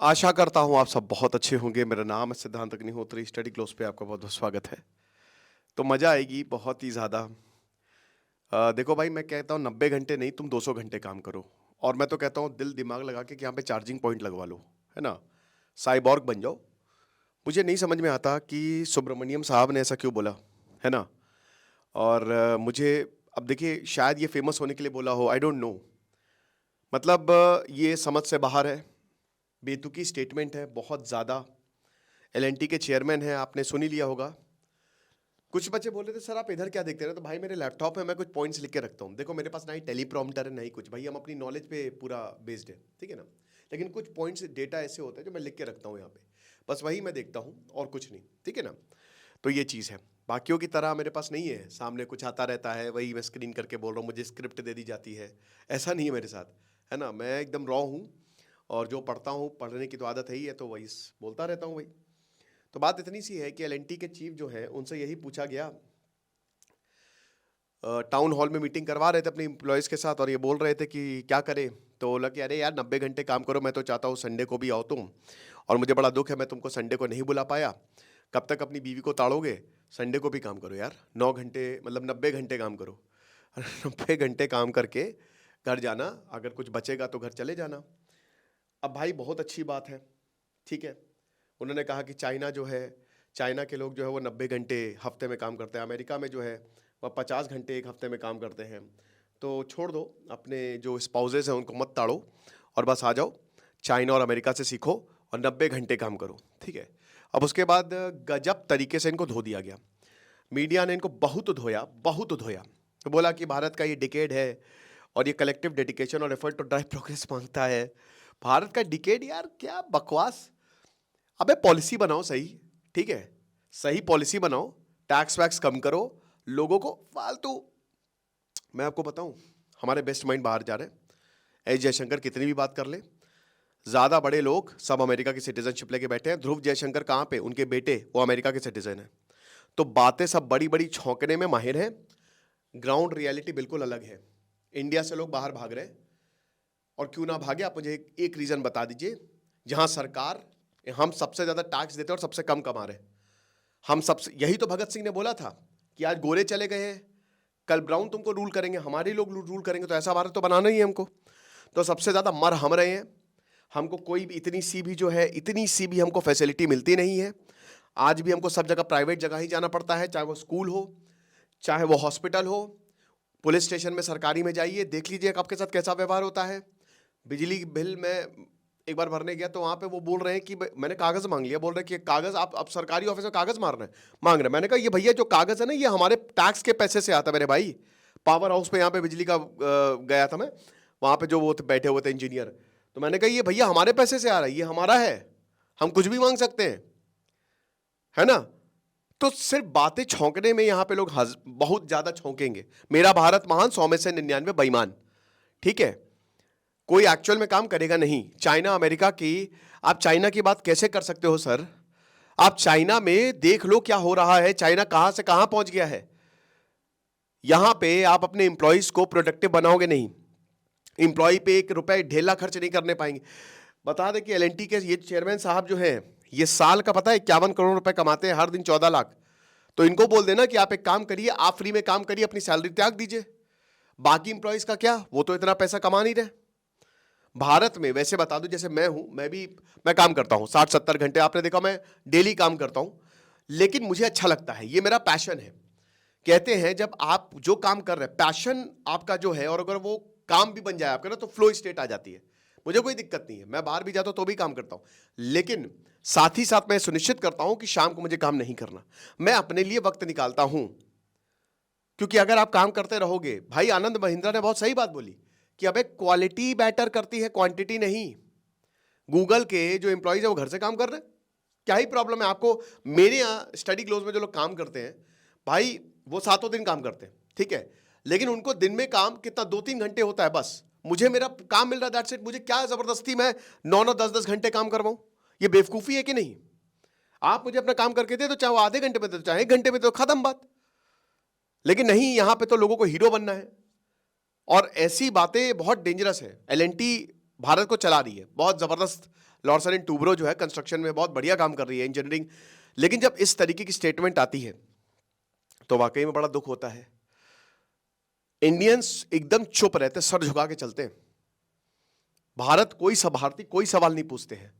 आशा करता हूँ आप सब बहुत अच्छे होंगे। मेरा नाम है सिद्धांत अग्निहोत्री। स्टडी क्लोज पे आपका बहुत बहुत स्वागत है। तो मज़ा आएगी बहुत ही ज़्यादा। देखो भाई, मैं कहता हूँ 90 घंटे नहीं, तुम 200 घंटे काम करो। और मैं तो कहता हूँ दिल दिमाग लगा के कि यहाँ पे चार्जिंग पॉइंट लगवा लो, है ना। साइबॉर्ग बन जाओ। मुझे नहीं समझ में आता कि सुब्रमण्यम साहब ने ऐसा क्यों बोला, है ना। और मुझे अब देखिए, शायद ये फेमस होने के लिए बोला हो, आई डोंट नो। मतलब ये समझ से बाहर है। बेतुकी स्टेटमेंट है बहुत ज़्यादा। एलएनटी के चेयरमैन हैं, आपने सुन ही लिया होगा। कुछ बच्चे बोल रहे थे सर आप इधर क्या देखते रहे, तो भाई मेरे लैपटॉप है, मैं कुछ पॉइंट्स लिख के रखता हूँ। देखो मेरे पास ना ही टेलीप्रॉम्प्टर है ना ही कुछ, भाई हम अपनी नॉलेज पे पूरा बेस्ड है, ठीक है ना। लेकिन कुछ पॉइंट्स डेटा ऐसे होते हैं जो मैं लिख के रखता हूँ यहाँ पे, बस वही मैं देखता हूँ और कुछ नहीं, ठीक है ना। तो ये चीज़ है। बाकियों की तरह मेरे पास नहीं है, सामने कुछ आता रहता है वही मैं स्क्रीन करके बोल रहा हूँ, मुझे स्क्रिप्ट दे दी जाती है। ऐसा नहीं है मेरे साथ, है ना। मैं एकदम रॉ हूँ और जो पढ़ता हूँ, पढ़ने की तो आदत है ही है, तो वही बोलता रहता हूँ भाई। तो बात इतनी सी है कि एलएनटी के चीफ जो है उनसे यही पूछा गया, टाउन हॉल में मीटिंग करवा रहे थे अपने एम्प्लॉयज़ के साथ और ये बोल रहे थे कि क्या करें। तो बोला कि अरे यार 90 घंटे काम करो, मैं तो चाहता हूँ संडे को भी आओ तुम, और मुझे बड़ा दुख है मैं तुमको संडे को नहीं बुला पाया। कब तक अपनी बीवी को ताड़ोगे, संडे को भी काम करो यार, 9 घंटे मतलब 90 घंटे काम करो। 90 घंटे काम करके घर जाना, अगर कुछ बचेगा तो घर चले जाना। अब भाई बहुत अच्छी बात है, ठीक है। उन्होंने कहा कि चाइना जो है, चाइना के लोग जो है वो 90 घंटे हफ्ते में काम करते हैं, अमेरिका में जो है वह 50 घंटे एक हफ्ते में काम करते हैं। तो छोड़ दो, अपने जो स्पाउसेस हैं उनको मत ताड़ो और बस आ जाओ, चाइना और अमेरिका से सीखो और 90 घंटे काम करो, ठीक है। अब उसके बाद गजब तरीके से इनको धो दिया गया। मीडिया ने इनको बहुत धोया, बहुत धोया। तो बोला कि भारत का ये डिकेड है और ये कलेक्टिव डेडिकेशन और एफर्ट टू ड्राइव प्रोग्रेस मांगता है। भारत का डिकेड, यार क्या बकवास। अबे पॉलिसी बनाओ सही, ठीक है, सही पॉलिसी बनाओ, टैक्स वैक्स कम करो, लोगों को फालतू। मैं आपको बताऊं, हमारे बेस्ट माइंड बाहर जा रहे हैं। एस जयशंकर कितनी भी बात कर ले, ज़्यादा बड़े लोग सब अमेरिका की सिटीजनशिप लेके बैठे हैं। ध्रुव जयशंकर कहाँ पे, उनके बेटे वो अमेरिका के सिटीजन हैं। तो बातें सब बड़ी बड़ी छौंकने में माहिर हैं, ग्राउंड रियलिटी बिल्कुल अलग है। इंडिया से लोग बाहर भाग रहे हैं, और क्यों ना भागे, आप मुझे एक रीज़न बता दीजिए जहां सरकार, हम सबसे ज़्यादा टैक्स देते हैं और सबसे कम कमा रहे हैं। हम सबसे, यही तो भगत सिंह ने बोला था कि आज गोरे चले गए हैं, कल ब्राउन तुमको रूल करेंगे, हमारे लोग रूल करेंगे, तो ऐसा भारत तो बनाना ही है हमको। तो सबसे ज़्यादा मर हम रहे हैं। हमको कोई भी इतनी सी भी जो है, इतनी सी भी हमको फैसिलिटी मिलती नहीं है। आज भी हमको सब जगह प्राइवेट जगह ही जाना पड़ता है, चाहे वो स्कूल हो, चाहे वो हॉस्पिटल हो, पुलिस स्टेशन में सरकारी में जाइए, देख लीजिए आपके साथ कैसा व्यवहार होता है। बिजली बिल में एक बार भरने गया तो वहाँ पे वो बोल रहे हैं कि मैंने कागज़ मांग लिया, बोल रहे हैं कि कागज़ आप सरकारी ऑफिस में कागज़ मांग रहे हैं। मैंने कहा ये भैया जो कागज़ है ना, ये हमारे टैक्स के पैसे से आता है मेरे भाई। पावर हाउस पे यहाँ पे बिजली का गया था मैं, वहाँ पे जो वो बैठे हुए थे इंजीनियर, तो मैंने कहा ये भैया हमारे पैसे से आ रहा है, ये हमारा है, हम कुछ भी मांग सकते हैं, है ना। तो सिर्फ बातें छौंकने में यहाँ पे लोग बहुत ज़्यादा छौंकेंगे। मेरा भारत महान, 100 में से 99 बेईमान, ठीक है। कोई एक्चुअल में काम करेगा नहीं। चाइना अमेरिका की, आप चाइना की बात कैसे कर सकते हो सर। आप चाइना में देख लो क्या हो रहा है, चाइना कहां से कहां पहुंच गया है। यहां पे आप अपने इंप्लॉइज को प्रोडक्टिव बनाओगे नहीं, इंप्लॉय पे 1 रुपए ढेला खर्च नहीं करने पाएंगे। बता दें कि एलएनटी के ये चेयरमैन साहब जो हैं, ये साल का पता है 51 करोड़ रुपए कमाते हैं, हर दिन 14 लाख। तो इनको बोल देना कि आप एक काम करिए, आप फ्री में काम करिए, अपनी सैलरी त्याग दीजिए। बाकी इंप्लॉइज का क्या, वो तो इतना पैसा कमा नहीं रहे। भारत में वैसे बता दूं, जैसे मैं हूं, मैं काम करता हूं 60-70 घंटे, आपने देखा मैं डेली काम करता हूं, लेकिन मुझे अच्छा लगता है, ये मेरा पैशन है। कहते हैं जब आप जो काम कर रहे हैं, पैशन आपका जो है, और अगर वो काम भी बन जाए आपका ना, तो फ्लो स्टेट आ जाती है। मुझे कोई दिक्कत नहीं है, मैं बाहर भी जाता हूं तो भी काम करता हूं, लेकिन साथ ही साथ मैं सुनिश्चित करता हूं कि शाम को मुझे काम नहीं करना, मैं अपने लिए वक्त निकालता हूं। क्योंकि अगर आप काम करते रहोगे, भाई आनंद महिंद्रा ने बहुत सही बात बोली कि अबे क्वालिटी मैटर करती है, क्वांटिटी नहीं। गूगल के जो एम्प्लॉइज है वो घर से काम कर रहे हैं, क्या ही प्रॉब्लम है आपको। मेरे यहाँ स्टडी क्लोज में जो लोग काम करते हैं भाई, वो 7 दिन काम करते हैं, ठीक है, लेकिन उनको दिन में काम कितना 2-3 घंटे होता है बस। मुझे मेरा काम मिल रहा है, दैट्स इट। मुझे क्या जबरदस्ती मैं 9-9, 10-10 घंटे काम करवाऊं, ये बेवकूफ़ी है कि नहीं। आप मुझे अपना काम करके दे, तो चाहे वो आधे घंटे में दे, चाहे 1 घंटे में, तो खत्म बात। लेकिन नहीं, यहां पे तो लोगों को हीरो बनना है, और ऐसी बातें बहुत डेंजरस है। एलएनटी भारत को चला रही है, बहुत जबरदस्त। लॉर्सन एंड टूब्रो जो है कंस्ट्रक्शन में बहुत बढ़िया काम कर रही है, इंजीनियरिंग। लेकिन जब इस तरीके की स्टेटमेंट आती है तो वाकई में बड़ा दुख होता है। इंडियंस एकदम चुप रहते, सर झुका के चलते हैं। भारत भारतीय कोई सवाल नहीं पूछते हैं।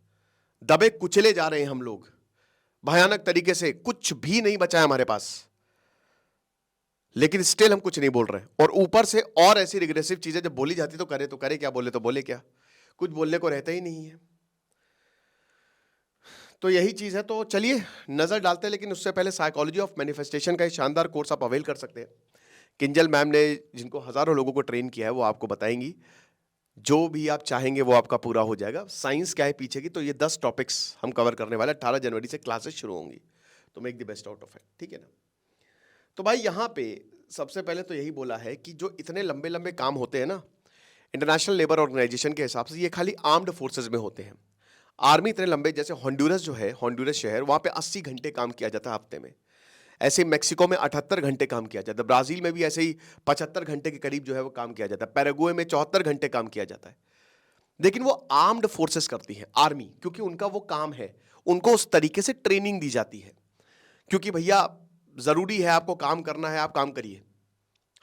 दबे कुचले जा रहे हैं हम लोग भयानक तरीके से, कुछ भी नहीं बचा है हमारे पास। लेकिन स्टिल हम कुछ नहीं बोल रहे, और ऊपर से और ऐसी रिग्रेसिव चीजें जब बोली जाती तो करे क्या, बोले तो बोले क्या, कुछ बोलने को रहता ही नहीं है। तो यही चीज है। तो चलिए नजर डालते हैं, लेकिन उससे पहले साइकोलॉजी ऑफ मैनिफेस्टेशन का एक शानदार कोर्स आप अवेल कर सकते हैं। किंजल मैम ने, जिनको हजारों लोगों को ट्रेन किया है, वो आपको बताएंगी। जो भी आप चाहेंगे वो आपका पूरा हो जाएगा। साइंस क्या है पीछे की, तो ये 10 टॉपिक्स हम कवर करने वाले। 18 जनवरी से क्लासेस शुरू होंगी, तो make the best out of it, ठीक है ना। तो भाई यहाँ पे सबसे पहले तो यही बोला है कि जो इतने लंबे लंबे काम होते हैं ना, इंटरनेशनल लेबर ऑर्गेनाइजेशन के हिसाब से ये खाली आर्म्ड फोर्सेज में होते हैं। आर्मी इतने लंबे, जैसे हॉन्डुरस जो है, हॉन्डुरस शहर, वहाँ पे 80 घंटे काम किया जाता है हफ्ते में। ऐसे ही मैक्सिको में 78 घंटे काम किया जाता है। ब्राजील में भी ऐसे ही 75 घंटे के करीब जो है वो काम किया जाता है। पैराग्वे में 74 घंटे काम किया जाता है। लेकिन वो आर्म्ड फोर्सेस करती है, आर्मी, क्योंकि उनका वो काम है। उनको उस तरीके से ट्रेनिंग दी जाती है, क्योंकि भैया जरूरी है, आपको काम करना है, आप काम करिए,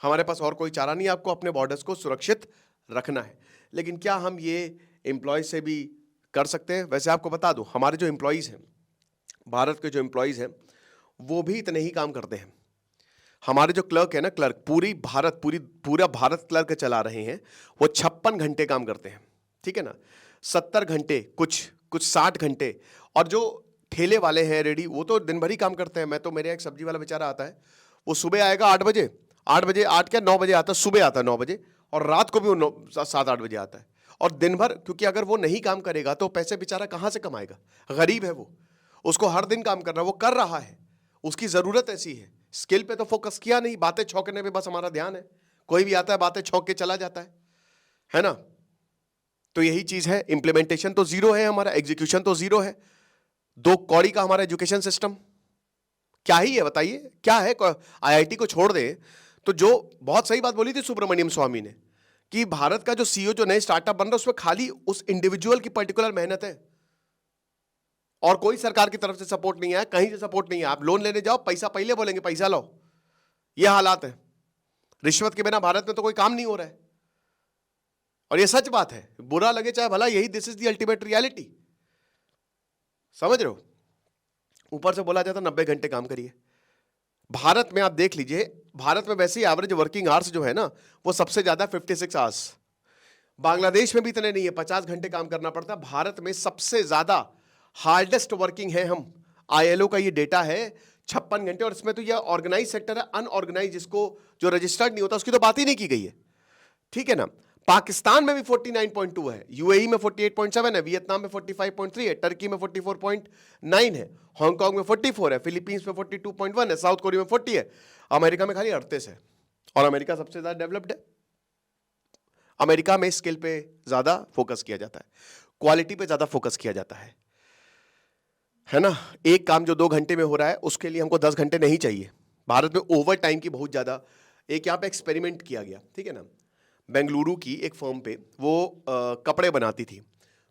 हमारे पास और कोई चारा नहीं, आपको अपने बॉर्डर्स को सुरक्षित रखना है। लेकिन क्या हम ये एम्प्लॉय से भी कर सकते हैं? वैसे आपको बता दूं, हमारे जो एम्प्लॉयज हैं, भारत के जो एम्प्लॉयज हैं, वो भी इतने ही काम करते हैं। हमारे जो क्लर्क है ना, क्लर्क पूरा भारत क्लर्क चला रहे हैं, वो 56 घंटे काम करते हैं, ठीक है ना। 70 घंटे, कुछ 60 घंटे। और जो ठेले वाले हैं रेडी, वो तो दिन भर ही काम करते हैं। मैं तो, मेरे एक सब्जी वाला बेचारा आता है, वो सुबह आएगा 8 बजे, 9 बजे आता है, सुबह आता है 9 बजे, और रात को भी वो 7-8 बजे आता है। और दिन भर, क्योंकि अगर वो नहीं काम करेगा तो पैसे बेचारा कहाँ से कमाएगा? गरीब है वो, उसको हर दिन काम करना, वो कर रहा है, उसकी जरूरत ऐसी है। स्किल पे तो फोकस किया नहीं, बातें छौंकने पे बस हमारा ध्यान है। कोई भी आता है बातें छौंक के चला जाता है ना। तो यही चीज है, इंप्लीमेंटेशन तो जीरो है हमारा, एग्जीक्यूशन तो जीरो है। 2 कौड़ी का हमारा एजुकेशन सिस्टम क्या ही है, बताइए क्या है? आईआईटी को छोड़ दे तो, जो बहुत सही बात बोली थी सुब्रमण्यम स्वामी ने, कि भारत का जो सीईओ, जो नए स्टार्टअप बन रहा है, उसमें खाली उस इंडिविजुअल की पर्टिकुलर मेहनत है, और कोई सरकार की तरफ से सपोर्ट नहीं है, कहीं से सपोर्ट नहीं है। आप लोन लेने जाओ, पैसा पहले बोलेंगे पैसा लो, ये हालात है। रिश्वत के बिना भारत में तो कोई काम नहीं हो रहा है, और ये सच बात है, बुरा लगे चाहे भला, यही this is the ultimate reality, समझ रहे हो। ऊपर से बोला जाता 90 घंटे काम करिए। भारत में आप देख लीजिए, भारत में वैसे ही एवरेज वर्किंग आवर्स जो है ना, वो सबसे ज्यादा 56 आवर्स। बांग्लादेश में भी इतने नहीं है, 50 घंटे काम करना पड़ता है। भारत में सबसे ज्यादा हार्डेस्ट वर्किंग है हम। आईएलओ का ये डेटा है 56 घंटे, और इसमें तो ये ऑर्गेनाइज सेक्टर है, अनऑर्गेनाइज, जिसको जो रजिस्टर्ड नहीं होता उसकी तो बात ही नहीं की गई है, ठीक है ना। पाकिस्तान में भी 49.2 है, यूएई में 48.7 है, वियतनाम में 45.3 है, टर्की में 44.9 है, हांगकांग में 44 है, फिलीपींस में 42.1 है, साउथ कोरिया में 40 है, अमेरिका में खाली 38 है। और अमेरिका सबसे ज्यादा डेवलप्ड है। अमेरिका में स्किल पे ज्यादा फोकस किया जाता है, क्वालिटी पे ज्यादा फोकस किया जाता है ना। एक काम जो 2 घंटे में हो रहा है, उसके लिए हमको 10 घंटे नहीं चाहिए। भारत में ओवर टाइम की बहुत ज्यादा, एक यहाँ पे एक्सपेरिमेंट किया गया, ठीक है ना। बेंगलुरु की एक फर्म पे वो कपड़े बनाती थी,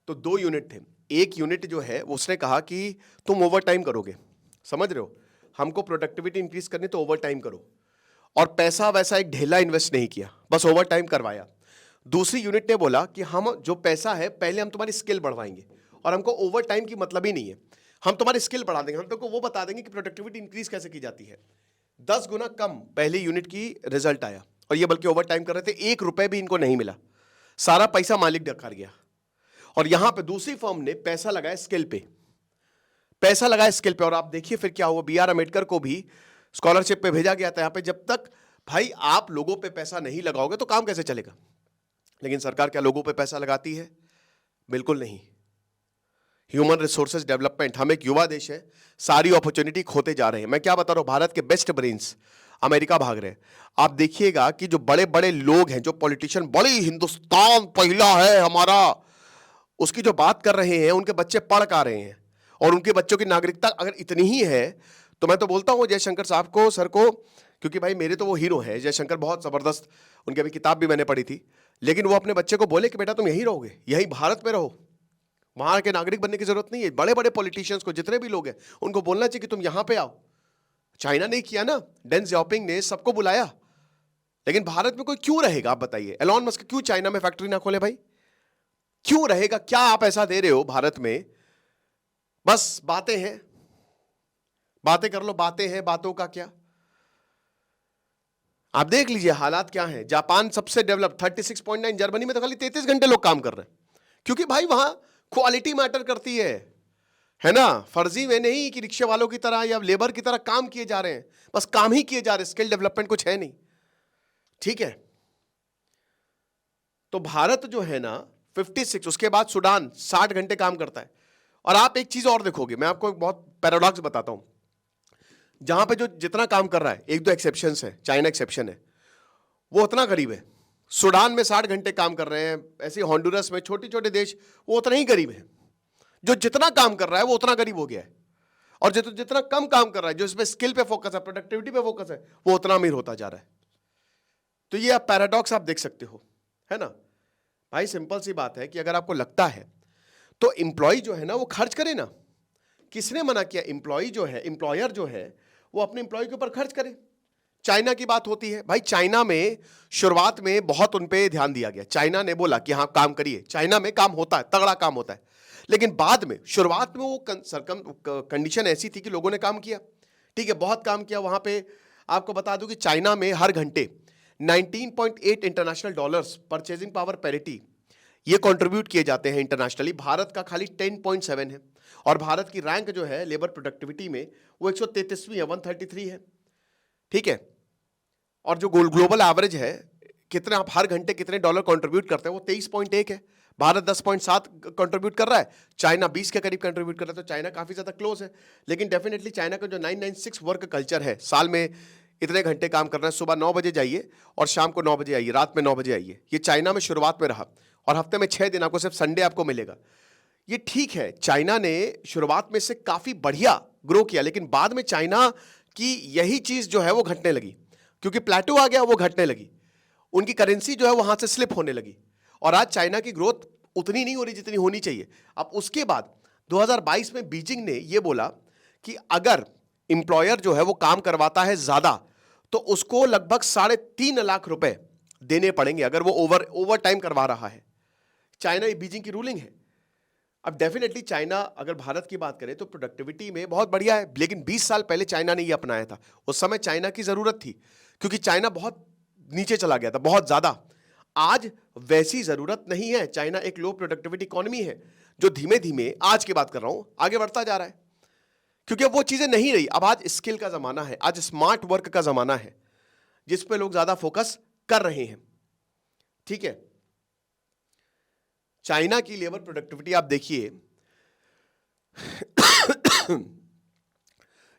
तो 2 यूनिट थे। एक यूनिट जो है उसने कहा कि तुम ओवर टाइम करोगे, समझ रहे हो, हमको प्रोडक्टिविटी इंक्रीज करनी तो ओवर टाइम करो, और पैसा वैसा एक ढेला इन्वेस्ट नहीं किया, बस ओवर टाइम करवाया। दूसरी यूनिट ने बोला कि हम जो पैसा है, पहले हम तुम्हारी स्किल बढ़वाएंगे, और हमको ओवर टाइम की मतलब ही नहीं है, हम तुम्हारी स्किल बढ़ा देंगे, हम तुमको वो बता देंगे कि प्रोडक्टिविटी इंक्रीज कैसे की जाती है। 10 गुना कम पहली यूनिट की रिजल्ट आया, और ये बल्कि ओवर टाइम कर रहे थे, 1 रुपए भी इनको नहीं मिला, सारा पैसा मालिक कर गया। और यहां पे दूसरी फर्म ने पैसा लगाया स्किल पे, और आप देखिए फिर क्या हुआ। BR अम्बेडकर को भी स्कॉलरशिप पे भेजा गया था। यहां पे जब तक भाई आप लोगों पे पैसा नहीं लगाओगे तो काम कैसे चलेगा। लेकिन सरकार क्या लोगों पे पैसा लगाती है? बिल्कुल नहीं। ह्यूमन रिसोर्सेज डेवलपमेंट, हम एक युवा देश है, सारी अपॉर्चुनिटी खोते जा रहे हैं। मैं क्या बता रहा हूं, भारत के बेस्ट ब्रेन्स अमेरिका भाग रहे हैं। आप देखिएगा कि जो बड़े बड़े लोग हैं, जो पॉलिटिशियन, बड़ी हिंदुस्तान पहला है हमारा, उसकी जो बात कर रहे हैं, उनके बच्चे पढ़ कर रहे हैं, और उनके बच्चों की नागरिकता अगर इतनी ही है, तो मैं तो बोलता हूं जयशंकर साहब को, सर को, क्योंकि भाई मेरे तो वो हीरो है जयशंकर, बहुत जबरदस्त, उनकी अभी किताब भी मैंने पढ़ी थी। लेकिन वो अपने बच्चे को बोले कि बेटा तुम यहीं रहोगे, यहीं भारत में रहो, वहां के नागरिक बनने की जरूरत नहीं है। बड़े बड़े पॉलिटिशियंस को, जितने भी लोग हैं, उनको बोलना चाहिए कि तुम यहां पे आओ। चाइना ने किया ना, डेन जियाओपिंग ने सबको बुलाया। लेकिन भारत में कोई क्यों रहेगा, आप बताइए। एलॉन मस्क क्यों चाइना में फैक्ट्री ना खोले भाई, क्यों रहेगा? क्या आप ऐसा दे रहे हो भारत में? बस बातें हैं, बातें कर लो, बातें हैं, बातों का क्या। आप देख लीजिए हालात क्या हैं। जापान सबसे डेवलप 36.9, जर्मनी में तो खाली 33 घंटे लोग काम कर रहे हैं, क्योंकि भाई वहां क्वालिटी मैटर करती है ना। फर्जी में नहीं कि रिक्शे वालों की तरह या लेबर की तरह काम किए जा रहे हैं, बस काम ही किए जा रहे हैं, स्किल डेवलपमेंट कुछ है नहीं, ठीक है। तो भारत जो है ना 56, उसके बाद सूडान 60 घंटे काम करता है। और आप एक चीज और देखोगे, मैं आपको एक बहुत पैराडॉक्स बताता हूं। जहां पे जो जितना काम कर रहा है, एक दो एक्सेप्शंस है, चाइना एक्सेप्शन है, वो उतना गरीब है। सूडान में 60 घंटे काम कर रहे हैं, ऐसे हॉन्डुरस में, छोटे छोटे देश, वो उतना ही गरीब है। जो जितना काम कर रहा है वो उतना गरीब हो गया है, और जो जितना कम काम कर रहा है, जो इसमें स्किल पे फोकस है, प्रोडक्टिविटी पे फोकस है, वो उतना अमीर होता जा रहा है। तो ये आप पैराडॉक्स आप देख सकते हो, है ना भाई। सिंपल सी बात है कि अगर आपको लगता है तो एम्प्लॉय जो है ना वो खर्च करे ना। किसने मना किया? एम्प्लॉय जो है, एम्प्लॉयर जो है, वो अपने एम्प्लॉय के ऊपर खर्च करे। चाइना की बात होती है भाई, चाइना में शुरुआत में बहुत उन पे ध्यान दिया गया। चाइना ने बोला कि हाँ काम करिए, चाइना में काम होता है, तगड़ा काम होता है। लेकिन बाद में, शुरुआत में वो कंडीशन ऐसी थी कि लोगों ने काम किया, ठीक है, बहुत काम किया वहां पे। आपको बता दूं कि चाइना में हर घंटे 19.8 international dollars purchasing power parity ये कंट्रीब्यूट किए जाते हैं इंटरनेशनली। भारत का खाली 10.7 है, और भारत की रैंक जो है लेबर प्रोडक्टिविटी में वो 133वीं है, 133 है, ठीक है। और जो ग्लोबल एवरेज है, कितने आप हर घंटे कितने डॉलर कंट्रीब्यूट करते हैं, वो 23.1 है। भारत 10.7 कंट्रीब्यूट कर रहा है, चाइना 20 के करीब कंट्रीब्यूट कर रहा है, तो चाइना काफी ज्यादा क्लोज है। लेकिन डेफिनेटली चाइना का जो 996 वर्क कल्चर है, साल में इतने घंटे काम करना है, सुबह 9 बजे जाइए और शाम को 9 बजे आइए, रात में 9 बजे आइए, ये चाइना में शुरुआत में रहा। और हफ्ते में 6 दिन आपको सिर्फ संडे आपको मिलेगा। ये ठीक है, चाइना ने शुरुआत में से काफी बढ़िया ग्रो किया, लेकिन बाद में चाइना की यही चीज जो है वो घटने लगी, क्योंकि प्लेटो आ गया, वो घटने लगी। उनकी करेंसी जो है वहां से स्लिप होने लगी, और आज चाइना की ग्रोथ उतनी नहीं हो रही जितनी होनी चाहिए। अब उसके बाद 2022 में बीजिंग ने यह बोला कि अगर एम्प्लॉयर जो है वो काम करवाता है ज्यादा, तो उसको लगभग 3.5 लाख रुपए देने पड़ेंगे अगर वो ओवर टाइम करवा रहा है। चाइना, बीजिंग की रूलिंग है। अब डेफिनेटली चाइना, अगर भारत की बात करें तो प्रोडक्टिविटी में बहुत बढ़िया है, लेकिन 20 साल पहले चाइना ने ये अपनाया था। उस समय चाइना की जरूरत थी, क्योंकि चाइना बहुत नीचे चला गया था, बहुत ज्यादा। आज वैसी जरूरत नहीं है। चाइना एक लो प्रोडक्टिविटी इकोनॉमी है, जो धीमे धीमे, आज की बात कर रहा हूं, आगे बढ़ता जा रहा है, क्योंकि अब वो चीजें नहीं रही। अब आज स्किल का जमाना है, आज स्मार्ट वर्क का जमाना है, जिस पे लोग ज्यादा फोकस कर रहे हैं, ठीक है। चाइना की लेबर प्रोडक्टिविटी आप देखिए,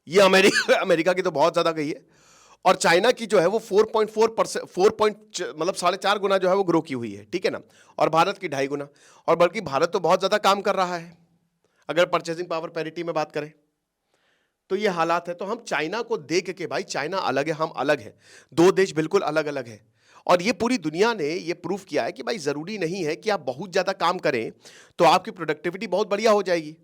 ये अमेरिका की तो बहुत ज्यादा गई है, और चाइना की जो है वो 4.4%, मतलब 4.5 गुना जो है वो ग्रो की हुई है, ठीक है ना। और भारत की 2.5 गुना, और बल्कि भारत तो बहुत ज्यादा काम कर रहा है अगर परचेजिंग पावर पैरिटी में बात करें। तो ये हालात है। तो हम चाइना को देख के, भाई चाइना अलग है, हम अलग है, दो देश बिल्कुल अलग अलग है। और ये पूरी दुनिया ने ये प्रूफ किया है कि भाई जरूरी नहीं है कि आप बहुत ज्यादा काम करें तो आपकी प्रोडक्टिविटी बहुत बढ़िया हो जाएगी।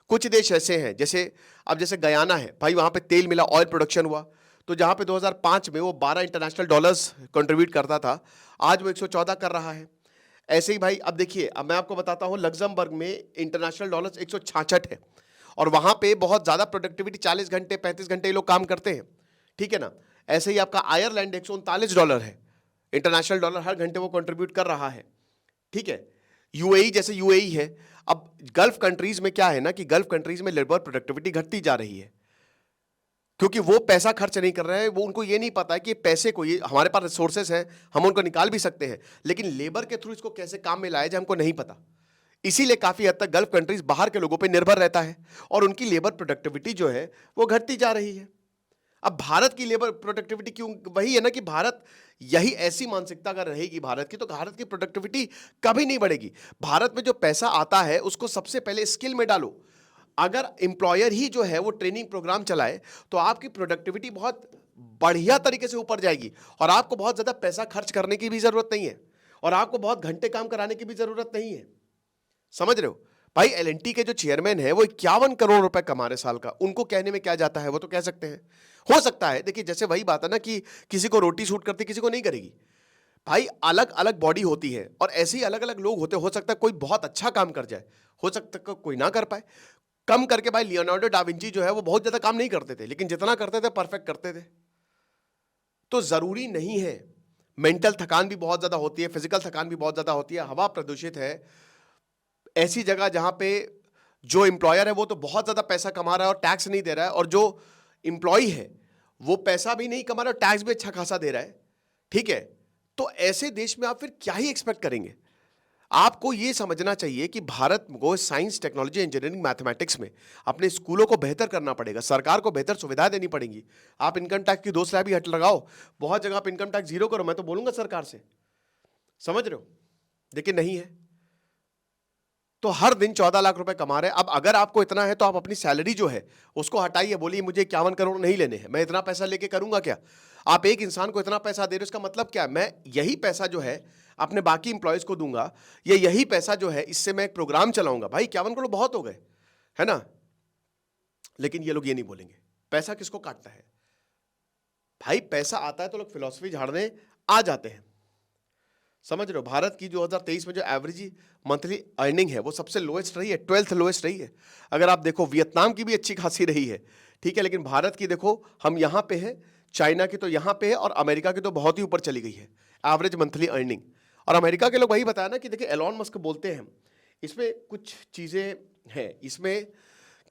कुछ देश ऐसे हैं, जैसे गयाना है भाई, वहां पे तेल मिला, ऑयल प्रोडक्शन हुआ, तो जहां पे 2005 में वो 12 इंटरनेशनल डॉलर्स कंट्रीब्यूट करता था, आज वो 114 कर रहा है। ऐसे ही भाई, अब देखिए, अब मैं आपको बताता हूं, लग्जमबर्ग में इंटरनेशनल डॉलर्स 166 है, और वहां पे बहुत ज्यादा प्रोडक्टिविटी, 40 घंटे 35 घंटे लोग काम करते हैं, ठीक है ना। ऐसे ही आपका आयरलैंड $139 है, इंटरनेशनल डॉलर, हर घंटे वो कंट्रीब्यूट कर रहा है, ठीक है। यूएई, जैसे यूएई है। अब गल्फ कंट्रीज में क्या है ना, कि गल्फ कंट्रीज में लेबर प्रोडक्टिविटी घटती जा रही है, क्योंकि वो पैसा खर्च नहीं कर रहे हैं। वो, उनको ये नहीं पता है कि पैसे को, ये हमारे पास रिसोर्सेस हैं, हम उनको निकाल भी सकते हैं, लेकिन लेबर के थ्रू इसको कैसे काम में लाया जाए हमको नहीं पता। इसीलिए काफी हद तक गल्फ कंट्रीज बाहर के लोगों पे निर्भर रहता है, और उनकी लेबर प्रोडक्टिविटी जो है वो घटती जा रही है। अब भारत की लेबर प्रोडक्टिविटी क्यों, वही है ना कि भारत, यही ऐसी मानसिकता अगर रहेगी भारत की, तो भारत की प्रोडक्टिविटी कभी नहीं बढ़ेगी। भारत में जो पैसा आता है उसको सबसे पहले स्किल में डालो। अगर एम्प्लॉयर ही जो है वो ट्रेनिंग प्रोग्राम चलाए, तो आपकी प्रोडक्टिविटी बहुत बढ़िया तरीके से ऊपर जाएगी, और आपको बहुत ज्यादा पैसा खर्च करने की भी जरूरत नहीं है। और आपको बहुत घंटे काम कराने की भी जरूरत नहीं है। समझ रहे हो भाई? एल&टी के जो चेयरमैन है वो 51 करोड़ रुपए कमा रहे साल का, उनको कहने में क्या जाता है, वो तो कह सकते हैं। हो सकता है, देखिए जैसे वही बात है ना कि किसी को रोटी सूट करती, किसी को नहीं करेगी। भाई अलग अलग बॉडी होती है और ऐसे ही अलग अलग लोग होते, हो सकता है कोई बहुत अच्छा काम कर जाए, हो सकता है कोई ना कर पाए। कम करके भाई लियोनार्डो डा विंची जो है वो बहुत ज्यादा काम नहीं करते थे, लेकिन जितना करते थे परफेक्ट करते थे। तो जरूरी नहीं है, मेंटल थकान भी बहुत ज्यादा होती है, फिजिकल थकान भी बहुत ज्यादा होती है। हवा प्रदूषित है, ऐसी जगह जहां पे जो एम्प्लॉयर है वो तो बहुत ज्यादा पैसा कमा रहा है और टैक्स नहीं दे रहा है, और जो एम्प्लॉय है वो पैसा भी नहीं कमा रहा और टैक्स भी अच्छा खासा दे रहा है, ठीक है? तो ऐसे देश में आप फिर क्या ही एक्सपेक्ट करेंगे? आपको यह समझना चाहिए कि भारत को साइंस, टेक्नोलॉजी, इंजीनियरिंग, मैथमेटिक्स में अपने स्कूलों को बेहतर करना पड़ेगा, सरकार को बेहतर सुविधाएं देनी पड़ेंगी। आप इनकम टैक्स की 2 स्लैब ही हट लगाओ, बहुत जगह आप इनकम टैक्स जीरो करो, मैं तो बोलूंगा सरकार से। समझ रहे हो? लेकिन नहीं है। तो हर दिन 14 लाख रुपए कमा रहे हैं। अब अगर आपको इतना है तो आप अपनी सैलरी जो है उसको हटाइए, बोलिए मुझे 51 करोड़ नहीं लेने हैं, मैं इतना पैसा लेके करूंगा क्या? आप एक इंसान को इतना पैसा दे रहे हो, इसका मतलब क्या? मैं यही पैसा जो है अपने बाकी इंप्लॉयज को दूंगा, ये यही पैसा जो है इससे मैं एक प्रोग्राम चलाऊंगा। भाई 51 करोड़ बहुत हो गए, है ना? लेकिन ये लोग ये नहीं बोलेंगे। पैसा किसको काटता है भाई? पैसा आता है तो लोग फिलॉसफी झाड़ने आ जाते हैं। समझ रहे हो? भारत की 2023 में जो एवरेज मंथली अर्निंग है वो सबसे लोएस्ट रही है, 12th लोएस्ट रही है। अगर आप देखो वियतनाम की भी अच्छी खासी रही है, ठीक है, लेकिन भारत की देखो हम यहां पे हैं, चाइना की तो यहां पे है, और अमेरिका की तो बहुत ही ऊपर चली गई है एवरेज मंथली अर्निंग। और अमेरिका के लोग वही बताया ना कि देखिए एलॉन मस्क बोलते हैं, इसमें कुछ चीजें हैं। इसमें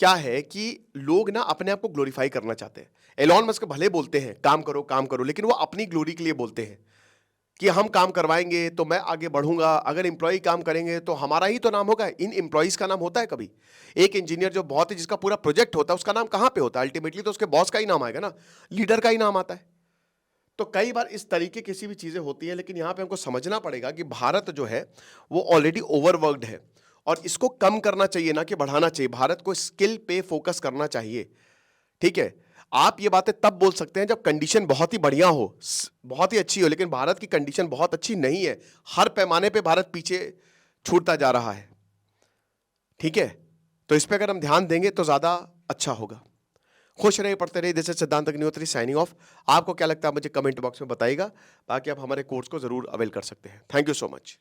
क्या है कि लोग ना अपने आप को ग्लोरीफाई करना चाहते हैं। एलॉन मस्क भले बोलते हैं काम करो काम करो, लेकिन वो अपनी ग्लोरी के लिए बोलते हैं कि हम काम करवाएंगे तो मैं आगे बढ़ूंगा, अगर एम्प्लॉय काम करेंगे तो हमारा ही तो नाम होगा। इन एम्प्लॉइज का नाम होता है कभी? एक इंजीनियर जो बहुत ही, जिसका पूरा प्रोजेक्ट होता है, उसका नाम कहां पे होता है? अल्टीमेटली तो उसके बॉस का ही नाम आएगा ना, लीडर का ही नाम आता है। तो कई बार इस तरीके की सी भी चीजें होती है, लेकिन यहां पे हमको समझना पड़ेगा कि भारत जो है वो ऑलरेडी ओवरवर्कड है और इसको कम करना चाहिए ना कि बढ़ाना चाहिए। भारत को स्किल पे फोकस करना चाहिए, ठीक है? आप ये बातें तब बोल सकते हैं जब कंडीशन बहुत ही बढ़िया हो, बहुत ही अच्छी हो, लेकिन भारत की कंडीशन बहुत अच्छी नहीं है। हर पैमाने पे भारत पीछे छूटता जा रहा है, ठीक है? तो इस पे अगर हम ध्यान देंगे तो ज्यादा अच्छा होगा। खुश रहिए, पढ़ते रहिए। दिस इज सिद्धांत अग्निहोत्री साइनिंग ऑफ। आपको क्या लगता है मुझे कमेंट बॉक्स में बताइएगा, बाकी आप हमारे कोर्स को जरूर अवेल कर सकते हैं। Thank you so much.